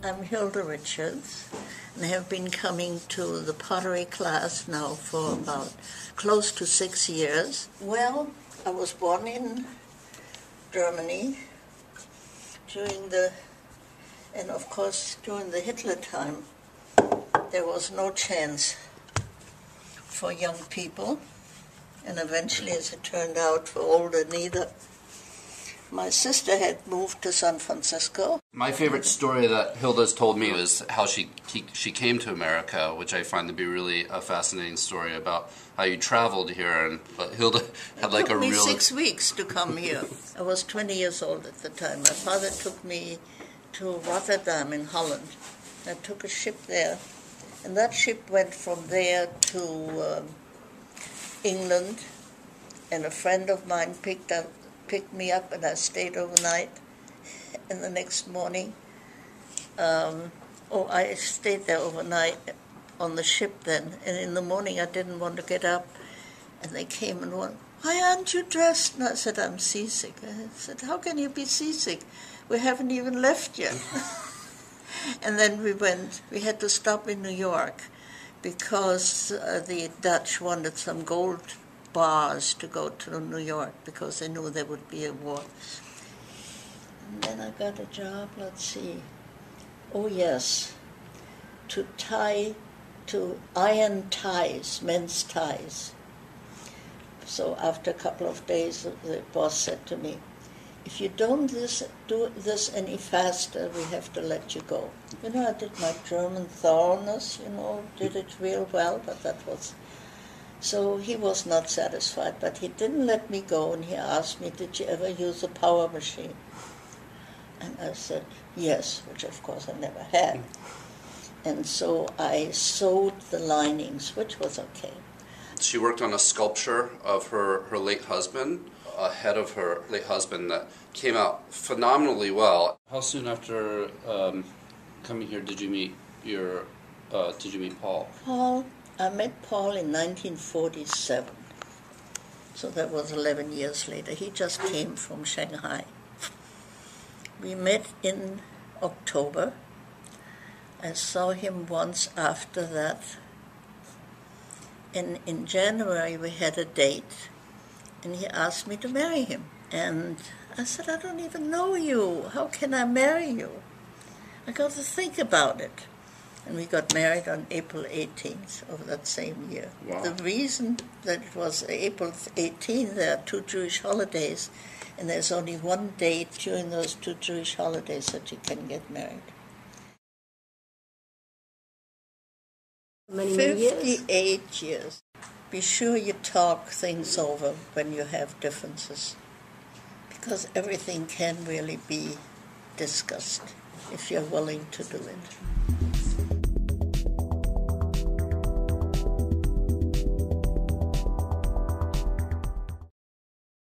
I'm Hilda Richards, and I have been coming to the pottery class now for about close to 6 years. Well, I was born in Germany and of course during the Hitler time, there was no chance for young people, and eventually, as it turned out, for older neither. My sister had moved to San Francisco. My favorite story that Hilda's told me was how she came to America, which I find to be really a fascinating story about how you traveled here. But Hilda had like a real... It took me 6 weeks to come here. I was 20 years old at the time. My father took me to Rotterdam in Holland. I took a ship there, and that ship went from there to England, and a friend of mine picked me up, and I stayed overnight. And the next morning, I stayed there overnight on the ship then. And in the morning, I didn't want to get up. And they came and went, "Why aren't you dressed?" And I said, "I'm seasick." I said, "How can you be seasick? We haven't even left yet." And then we had to stop in New York because the Dutch wanted some gold bars to go to New York because they knew there would be a war. And then I got a job, let's see. Oh yes, to iron ties, men's ties. So after a couple of days, the boss said to me, "If you don't do this any faster, we have to let you go." I did my German thoroughness, did it real well, but that was... So he was not satisfied, but he didn't let me go, and he asked me, "Did you ever use a power machine?" And I said, yes, which of course I never had. And so I sewed the linings, which was okay. She worked on a sculpture of her late husband, a head of her late husband that came out phenomenally well. How soon after coming here did you meet Paul? I met Paul in 1947, so that was 11 years later. He just came from Shanghai. We met in October. I saw him once after that. And in January we had a date, and he asked me to marry him. And I said, "I don't even know you. How can I marry you? I got to think about it." And we got married on April 18th of that same year. Wow. The reason that it was April 18th, there are 2 Jewish holidays, and there's only one date during those 2 Jewish holidays that you can get married. Many years? 58 years. Be sure you talk things over when you have differences, because everything can really be discussed if you're willing to do it.